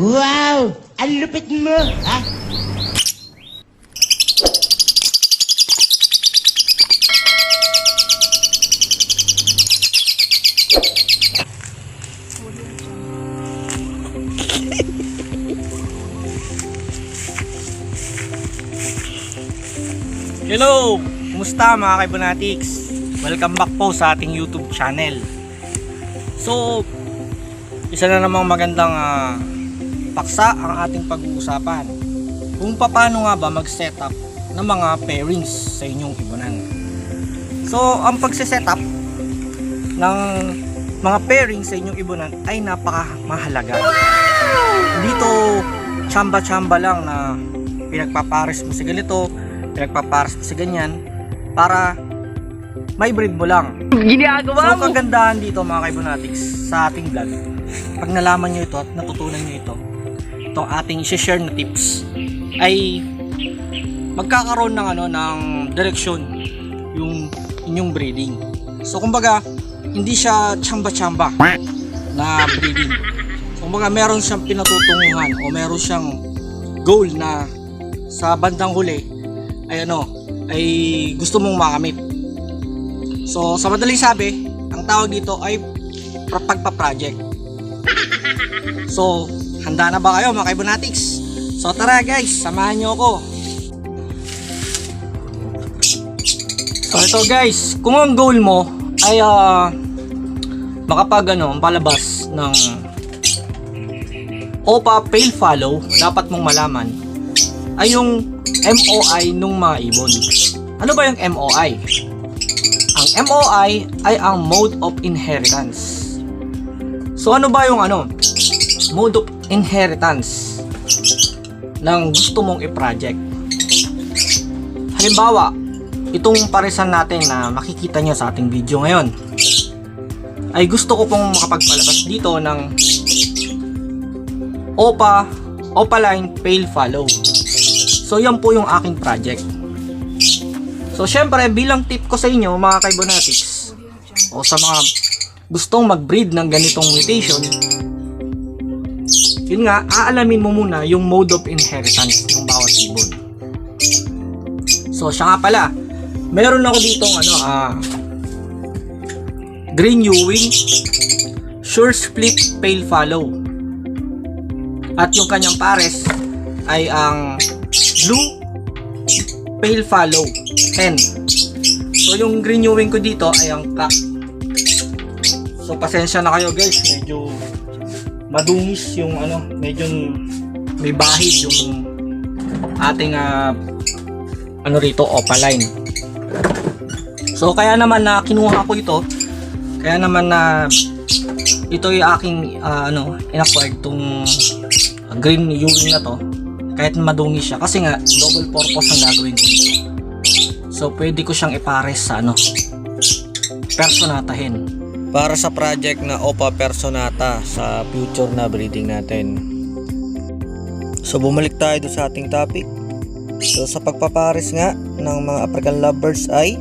Wow! Ang lupit mo, ha? Hello! Kumusta mga Kaibonatics? Welcome back po sa ating YouTube channel. So, isa na namang magandang paksa ang ating pag-uusapan kung paano nga ba mag-setup ng mga pairings sa inyong ibonan. So, ang pagse-setup ng mga pairings sa inyong ibonan ay napakamahalaga. Dito, tsamba-tsamba lang na pinagpapares mo sa ganito, pinagpapares mo sa ganyan para may breed mo lang. Ginagawa So, kagandahan dito mga Kaibonatics sa ating vlog, pag nalaman nyo ito at natutunan nyo ito, itong ating i-share na tips, ay magkakaroon ng ng direksyon yung inyong breeding. So kumbaga, hindi siya tsamba-tsamba na breeding. So, kumbaga, meron siyang pinatutunguhan o meron siyang goal na sa bandang huli ay gusto mong makamit. So sa madaling sabi, ang tawag dito ay pagpa-project. So handa na ba kayo mga Kaibonatics? So tara guys, samahan nyo ako. So ito guys, kung ang goal mo ay palabas ng OPA pale follow, dapat mong malaman ay yung MOI nung mga ibon. Ano ba yung MOI? Ang MOI ay ang mode of inheritance. So ano ba yung mode of inheritance ng gusto mong i-project? Halimbawa, itong paresan natin na makikita nyo sa ating video ngayon, ay gusto ko pong makapagpalabas dito ng Opaline Pale Follow. So yan po yung aking project. So syempre, bilang tip ko sa inyo mga Kaibonatics, o sa mga gustong mag-breed ng ganitong mutation, yun nga, aalamin mo muna yung mode of inheritance ng bawat ibon. So siya nga pala, meron ako ditong Green Ewing Sure Split Pale Follow, at yung kanyang pares ay ang Blue Pale Follow hen. So yung Green Ewing ko dito ay ang cock. So pasensya na kayo guys, medyo madungis yung medyo may bahid yung ating rito Opaline. So kaya naman na kinuha ko ito, kaya naman na ito yung aking in-acquired tong Green Ewing na to, kahit madungis siya, kasi nga double purpose ang gagawin ko dito. So pwede ko siyang ipares sa Personata hen, para sa project na Opa Personata sa future na breeding natin. So bumalik tayo sa ating topic. So sa pagpapares nga ng mga African lovebirds ay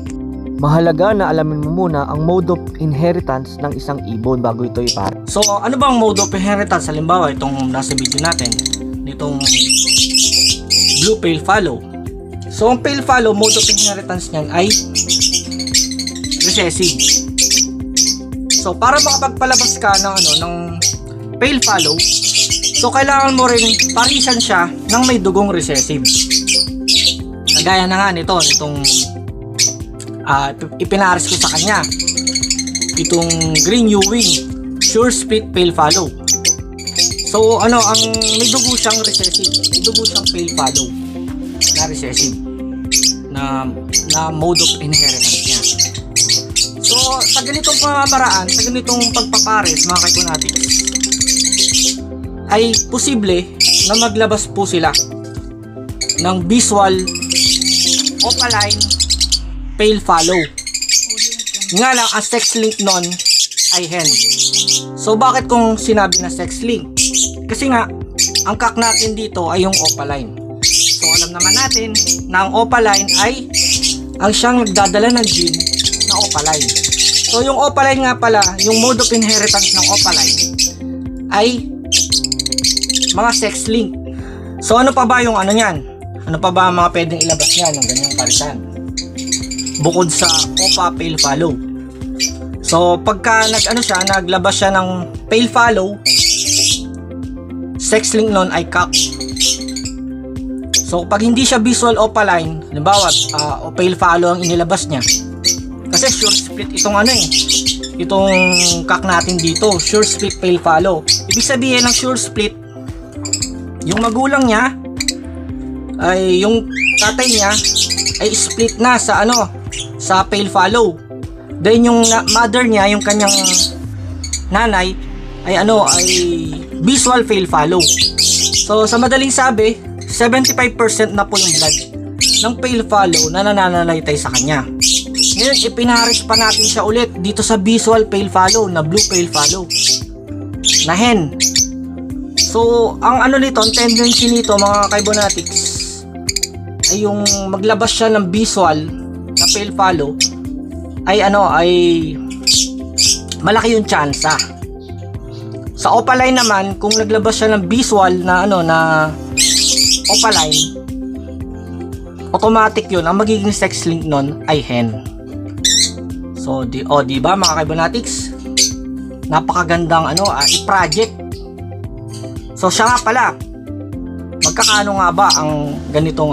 mahalaga na alamin mo muna ang mode of inheritance ng isang ibon bago ito ipares. So ano bang mode of inheritance? Halimbawa itong nasa video natin, nitong Blue Pale Follow. So ang Pale Follow, mode of inheritance niyan ay recessive. So para makapagpalabas ka ng Pale Follow, so kailangan mo rin parisan siya ng may dugong recessive. Kagaya na nga nitong ipinares ko sa kanya, itong Green Ewing Sure Split Pale Follow. So ang may dugo siyang recessive, may dugo siyang Pale Follow na recessive na mode of inheritance niya. So sa ganitong pamamaraan, sa ganitong pagpapares mga Kaibonatics, ay posible na maglabas po sila ng visual Opaline Pale Follow. Nga lang, ang sex link nun ay hen. So bakit kung sinabi na sex link? Kasi nga, ang cock natin dito ay yung Opaline. So alam naman natin na ang Opaline ay ang siyang nagdadala ng gene na Opaline. So yung Opaline nga pala, yung mode of inheritance ng Opaline ay mga sex link. So ano pa ba yung ano niyan? Ano pa ba ang mga pwedeng ilabas niyan ng ganyang parisan? Bukod sa OPA pale follow. So pagka naglabas siya ng pale follow, sex link nun ay cock. So pag hindi siya visual opaline, halimbawa pale follow ang inilabas niya, kasi sure split itong itong cock natin dito, sure split pale follow. Ibig sabihin ng sure split, yung magulang niya ay yung tatay niya ay split na sa sa pale follow. Then yung mother niya, yung kanyang nanay ay visual pale follow. So sa madaling sabi, 75% na po yung blood ng pale follow na nananalaytay sa kanya. Ngayon ipinares pa natin siya ulit dito sa visual pale follow na blue pale follow na hen. So ang nito, ang tendency nito mga kaibonatics ay yung maglabas siya ng visual na pale follow ay malaki yung tsansa. Sa opaline naman, kung naglabas siya ng visual na na opaline, automatic yun, ang magiging sex link nun ay hen. So di ba mga kaibonatics, napakagandang i-project. So siya nga pala, magkakaano nga ba ang ganitong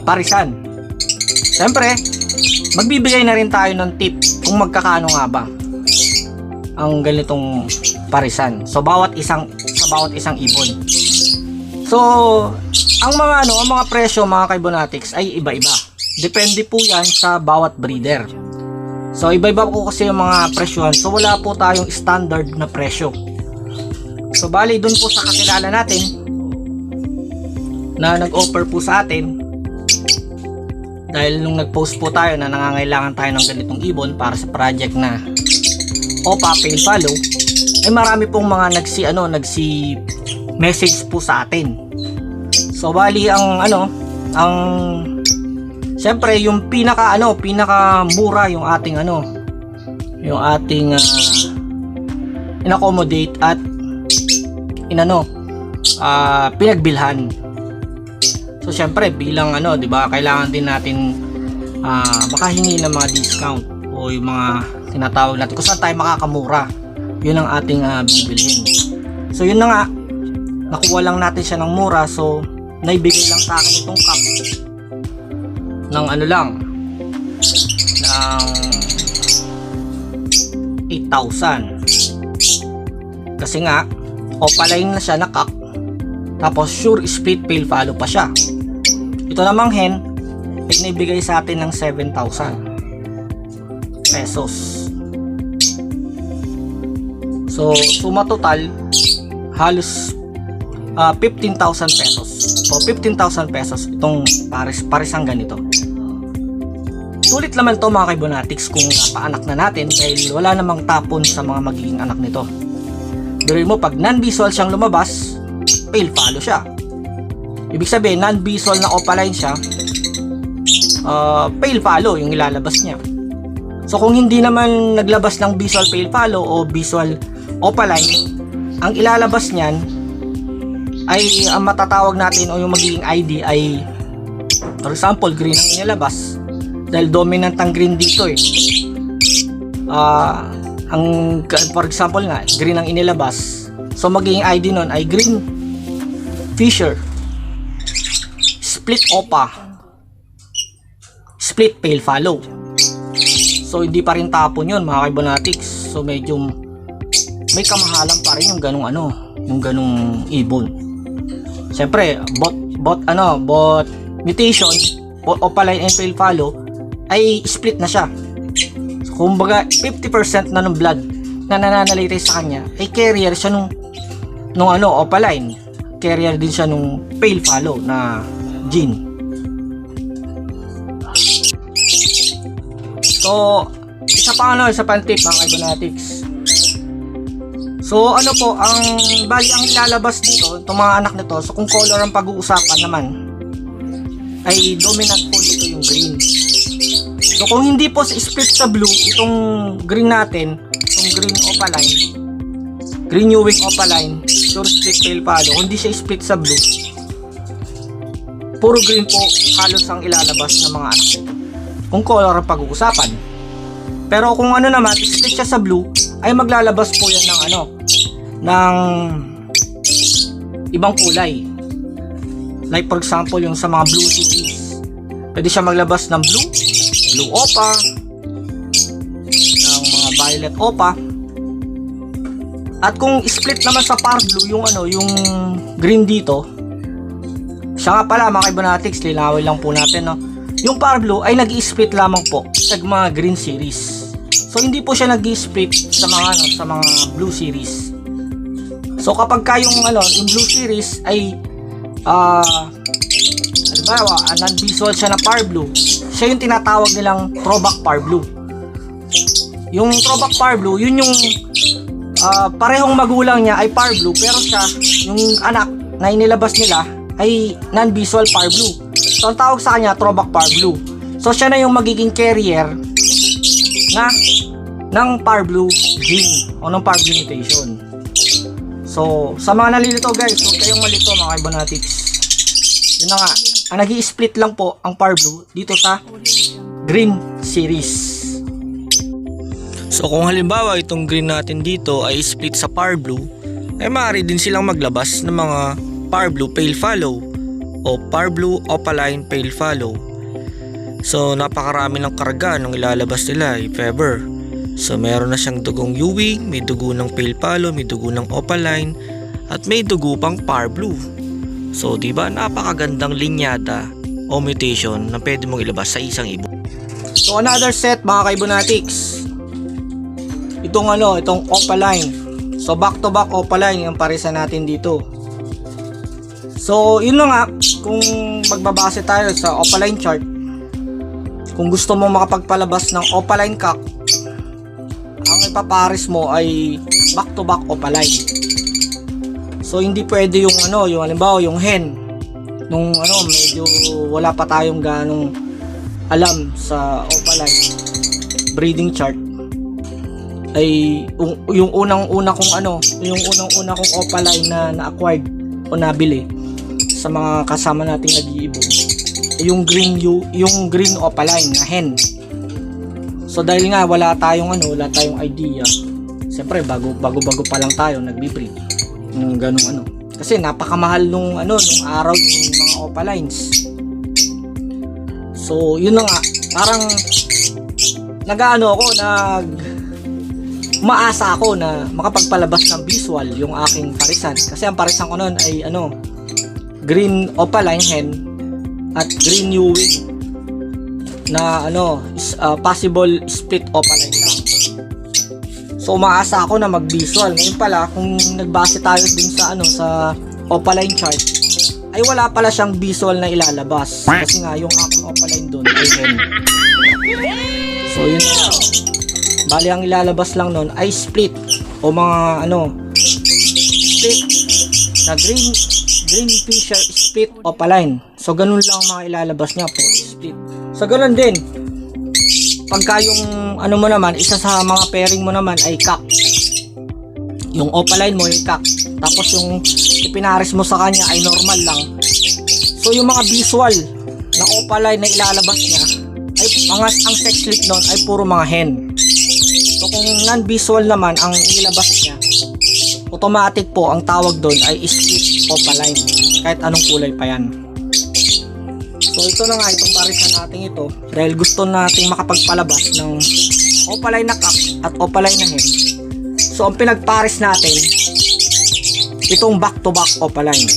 parisan? Siyempre, magbibigay na rin tayo ng tip kung magkakaano nga ba ang ganitong parisan. So bawat isang ibon. So ang mga presyo mga kaibonatics ay iba-iba. Depende po 'yan sa bawat breeder. So iba-iba po kasi yung mga presyohan. So wala po tayong standard na presyo. So bali dun po sa kakilala natin na nag-offer po sa atin, dahil nung nag-post po tayo na nangangailangan tayo ng ganitong ibon para sa project na OPA pale follow, ay marami pong mga nagsi message po sa atin. So bali ang siyempre yung pinaka mura yung ating in-accommodate at pinagbilhan. So syempre bilang di ba, kailangan din natin makahingi ng mga discount o yung mga tinatawag natin kung saan tayo makakamura. Yun ang ating bibilhin. So yun na nga, nakuha lang natin siya ng mura. So naibigay lang sa akin itong cup ng ng 8,000. Kasi nga opaline na siya na cock, tapos sure split pale follow pa siya. Ito namang hen ay naibigay sa atin ng 7,000 pesos. So suma total halos 15,000 pesos. O 15,000 pesos itong parisang ganito. Sulit naman to mga kaibonatics kung napaanak na natin, dahil wala namang tapon sa mga magiging anak nito. Biruin mo, pag non-visual siyang lumabas, pale follow siya. Ibig sabihin, non-visual na opaline siya, pale follow yung ilalabas niya. So kung hindi naman naglabas ng visual pale follow o visual opaline, ang ilalabas niyan ay ang matatawag natin o yung magiging ID ay, for example, green ang inilabas, dahil dominant ang green dito for example nga, green ang inilabas. So magiging ID nun ay green Fisher split OPA split pale follow. So hindi pa rin tapon yun mga kaibonatics. So medyo may kamahalan pa rin yung ganung ibon. Siyempre bot mutation, opaline and pale follow ay split na siya. So, kumbaga 50% na ng blood na nananalaytay sa kanya ay carrier siya nung opaline, carrier din siya nung pale follow na gene. So isa pang tip mga kaibonatics. So ang bali ang ilalabas dito itong mga anak nito. So kung color ang pag-uusapan naman, ay dominant po dito yung green. So kung hindi po split sa blue itong green natin, itong green opaline, green Ewing opaline, sure split pale follow, kung di siya split sa blue, puro green po halos ang ilalabas ng mga anak nito. Kung color ang pag-uusapan. Pero kung ano naman, split siya sa blue, ay maglalabas po yan ng ng ibang kulay. Like for example, yung sa mga blue series. Pwede siya maglabas ng blue opa, ng mga violet opa. At kung split naman sa par blue, yung green dito, siya nga pala mga Ibonatics, linawin lang po natin, no? Yung par blue ay nag-i-split lamang po sa mga green series. So hindi po siya nag-i-split sa mga blue series. So kapag yung blue series ay halimbawa, non-visual siya na par blue, siya yung tinatawag nilang throwback par blue. Yung throwback par blue, yun yung parehong magulang niya ay par blue, pero siya, yung anak na inilabas nila ay non-visual par blue. So ang tawag sa kanya throwback par blue. So siya na yung magiging carrier ng par blue gene o ng par blue mutation. So sa mga nalilito guys, huwag kayong malito mga Ibonatics. Yun na nga, ang nag-i-split lang po ang par blue dito sa green series. So kung halimbawa itong green natin dito ay split sa par blue, ay maaari din silang maglabas ng mga par blue pale follow o par blue opaline pale follow. So napakarami ng karga nung ilalabas nila if ever. So meron na siyang dugong Ewing, may dugo ng pale follow, may dugo ng opaline, at may dugo pang par blue. So diba napakagandang linyada o mutation na pwede mong ilabas sa isang ibon. So another set mga Ibonatics, itong opaline. So back to back opaline yung parisa natin dito. So yun na nga, kung magbabase tayo sa opaline chart, kung gusto mo makapagpalabas ng opaline cock, ang ipapares mo ay back to back opaline. So hindi pwede yung halimbawa yung hen nung medyo wala pa tayong ganong alam sa opaline breeding chart, ay yung unang-una kong opaline na na-acquired o nabili sa mga kasama nating nag-iibon, yung green opaline na hen. So dahil nga wala tayong idea, siyempre bago pa lang tayo nagbi-breed ng ganung kasi napakamahal nung araw yung mga opalines. So yun na nga, parang umaasa ako na makapagpalabas ng visual yung aking parisan, kasi ang parisan ko noon ay green opaline hen at green Ewing na possible split opaline lang. So umaasa ako na mag-visual. Ngayon pala, kung nagbase tayo din sa opaline chart, ay wala pala siyang visual na ilalabas, kasi nga yung aking opaline doon ay hen. So yun na. Bali ang ilalabas lang noon ay split o mga split na green fisher split opaline. So ganun lang mga ilalabas niya po, split. So ganun din pagka yung mo naman, isa sa mga pairing mo naman ay cock, yung opaline mo yung cock, tapos yung ipinares mo sa kanya ay normal lang. So yung mga visual na opaline na ilalabas niya ay ang sex link nun ay puro mga hen. So kung non-visual naman ang ilabas niya, automatic po ang tawag doon ay split opaline, kahit anong kulay pa yan. So ito na nga, itong parisan natin ito, dahil gusto nating makapagpalabas ng opaline na cock at opaline na hen. So ang pinagpares natin, itong back to back opaline.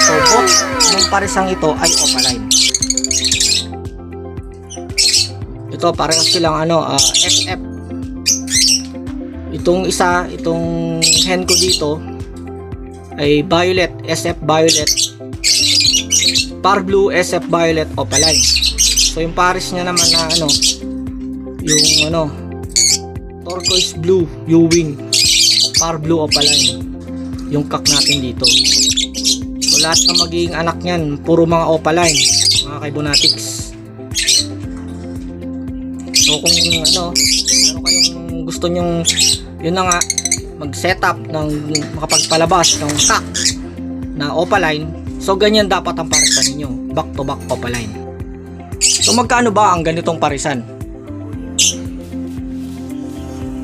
So both ng parisang ito ay opaline. Ito parehas silang FF. Itong hen ko dito ay violet, SF violet, par blue, SF violet opaline. So yung pares niya naman na yung turquoise blue Ewing, par blue opaline, yung cock natin dito. So lahat ng magiging anak niyan puro mga opaline mga Ibonatics. So kung meron kayong gusto nyong, yun na nga, mag-setup ng makapagpalabas ng stock na opaline, so ganyan dapat ang parisan ninyo, back to back opaline. So magkano ba ang ganitong parisan?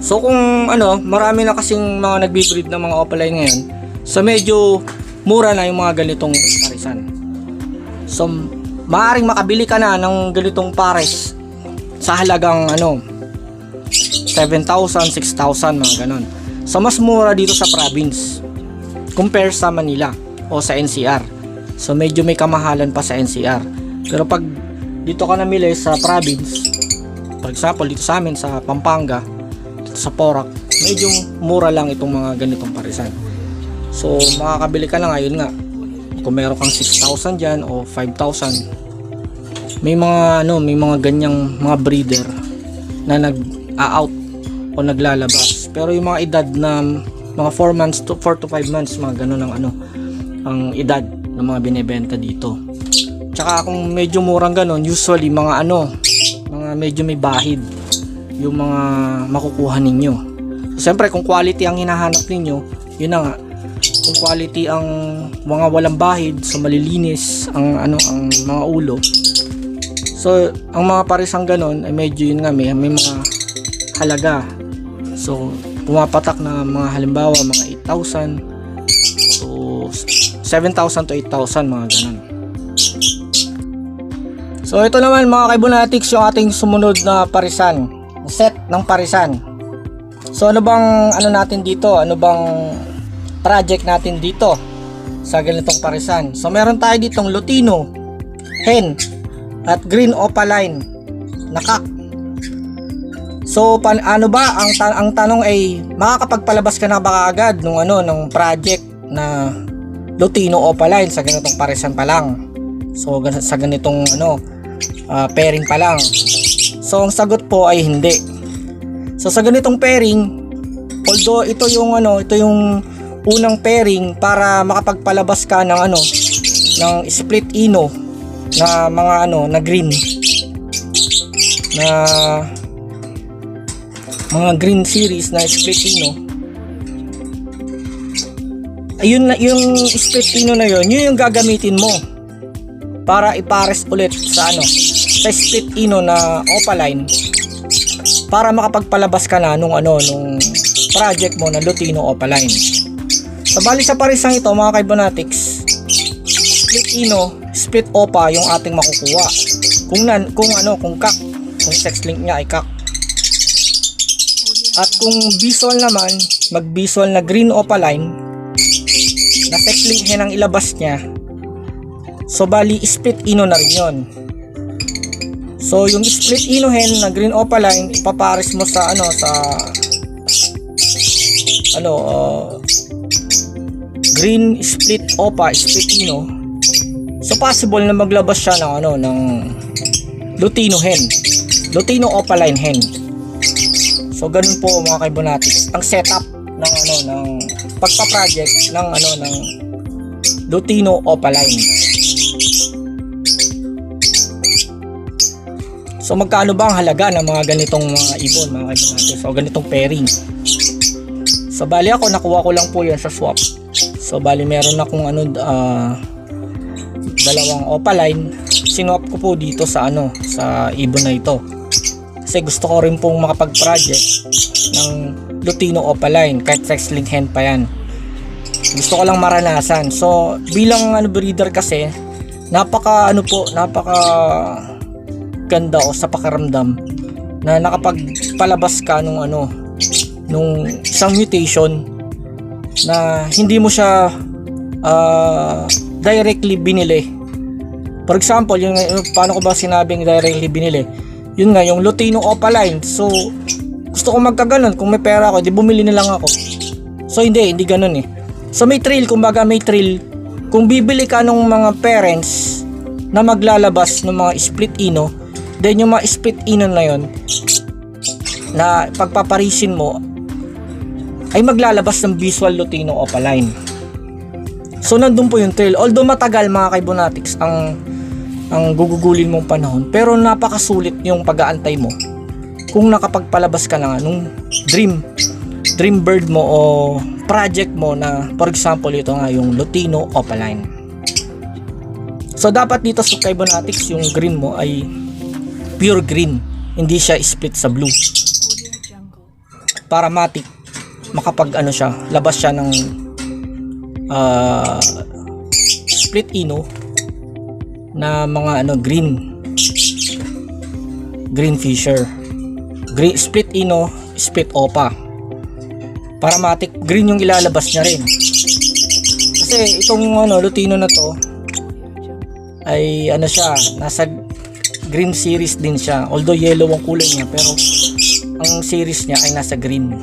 So kung marami na kasing mga nagbi-breed ng mga opaline ngayon, so medyo mura na yung mga ganitong parisan. So maaaring makabili ka na ng ganitong pares sa halagang 7,000, 6,000, mga ganon. So mas mura dito sa province compare sa Manila o sa NCR. So medyo may kamahalan pa sa NCR. Pero pag dito ka namili sa province, for example dito sa amin sa Pampanga, dito sa Porac, medyo mura lang itong mga ganitong parisan. So makakabili ka na ngayon nga kung meron kang 6,000 dyan o 5,000. May mga ganyang mga breeder na nag-out o naglalabas. Pero yung mga edad na mga 4 months to 4 to 5 months, mga ganun ang edad ng mga binebenta dito. Tsaka kung medyo murang ganun, usually mga medyo may bahid yung mga makukuha ninyo. Siyempre kung quality ang hinahanap ninyo, yun na nga. Kung quality ang mga walang bahid, so malilinis ang mga ulo. So ang mga parisang ganon ay medyo yun nga may mga halaga. So pumapatak na mga halimbawa mga 8,000 to 7,000 to 8,000, mga ganon. So ito naman mga Kaibonatics, yung ating sumunod na parisan, set ng parisan. So ano bang natin dito? Ano bang project natin dito sa ganitong parisan? So meron tayo ditong Lutino hen at green opaline na cock. So ano ba ang tanong ay makakapagpalabas ka na ba agad ng project na Lutino opaline sa ganitong parisan pa lang? So sa ganitong pairing pa lang. So ang sagot po ay hindi. So sa ganitong pairing, although ito yung unang pairing para makapagpalabas ka ng split ino na mga na green na mga green series na split ino. Ayun na yung split ino na yun yung gagamitin mo para ipares ulit sa split ino na opaline para makapagpalabas ka na nung project mo na Lutino opaline. So bali sa parisang ito mga Kaibonatics, split ino, split opa yung ating makukuha. Kung cock, kung sex link niya ay cock. At kung visual naman, mag-visual na green opaline na sex link hen ang ilabas niya. So bali split ino na rin yun. So yung split ino hen na green opaline ipapares mo sa green split opa split ino. So possible na maglabas siya ng Lutino hen, Lutino opaline hen. So ganun po mga Kaibonatics ang setup ng pagpa-project ng Lutino opaline. So magkano ba ang halaga ng mga ganitong mga ibon mga Kaibonatics o ganitong pairing? So bali ako nakuha ko lang po yan sa swap. So bali meron akong dalawang opaline, sinwap ko po dito sa sa ibon na ito. Kasi gusto ko rin pong makapag-project ng Lutino opaline kahit sex link hen pa yan. Gusto ko lang maranasan. So bilang breeder kasi napaka ganda o sa pakiramdam na nakapagpalabas ka nung isang mutation na hindi mo siya directly binili. For example, paano ko ba sinabing directly binili? Yun nga, yung Lutino opaline. So gusto ko magkaganon, kung may pera ako, di bumili na lang ako. So hindi ganun eh. So may trail, kumbaga may trail. Kung bibili ka ng mga parents na maglalabas ng mga split ino, then yung mga split ino na yon na pagpaparisin mo ay maglalabas ng visual Lutino opaline. So nandun po yung trail. Although matagal mga Kaibonatics ang gugugulin mong panahon, pero napakasulit yung pag-aantay mo kung nakapagpalabas ka na nga nung dream dream bird mo o project mo na, for example, ito nga yung Lutino Opaline. So dapat dito sa Fibonatics yung green mo ay pure green, hindi siya split sa blue. Para matik makapag ano siya, labas siya ng split ino na mga ano green fisher, green split ino, split opa, para matik green yung ilalabas niya rin. Kasi itong ano Lutino na to ay ano siya, nasa green series din siya, although yellow ang kulay niya, pero ang series niya ay nasa green.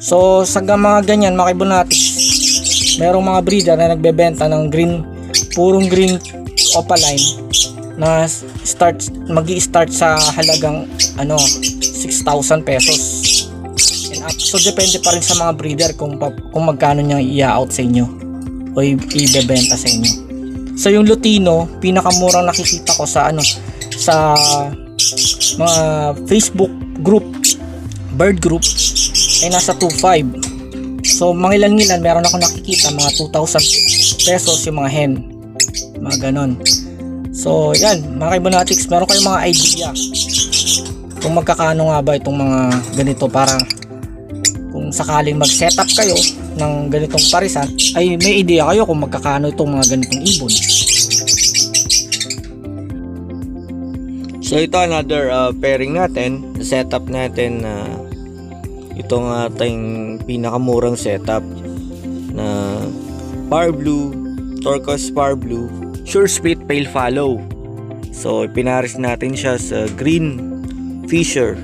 So sa mga ganyan mga Fibonacci, merong mga breeder na nagbebenta ng green, purong green opaline na magi-start sa halagang ano 6,000 pesos and up. So depende pa rin sa mga breeder kung magkano niya i-out sa inyo o ibebenta sa inyo. So yung Lutino, pinakamurang nakikita ko sa ano, sa mga Facebook group, bird group, ay nasa 2,500. So mangilan-ngilan meron ako nakikita mga 2,000 pesos yung mga hen, mga ganon. So yan mga Fibonacci, meron kayong mga idea kung magkakano nga ba itong mga ganito, para kung sakaling mag setup kayo ng ganitong parisan ay may idea kayo kung magkakano itong mga ganitong ibon. So ito another pairing natin, setup natin na itong ating pinakamurang setup na Par Blue, Turquoise Par Blue, Sure Split Pale Fallow. So pinaris natin siya sa Green Fisher,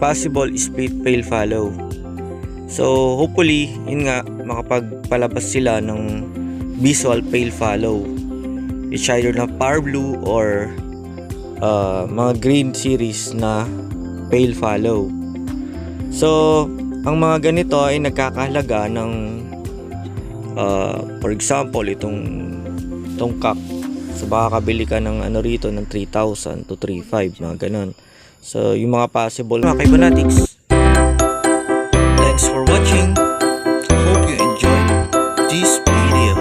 Possible Split Pale Fallow. So hopefully yun nga, makapagpalabas sila ng visual pale fallow. It's either na Par Blue or mga green series na pale fallow. So ang mga ganito ay nagkakahalaga ng for example itong cock. So baka kabili ka ng ano rito ng 3,000 to 3,500, mga ganon. So yung mga possible mga Fibonacci. Thanks for watching. Hope you enjoyed this video.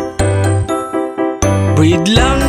Breed lang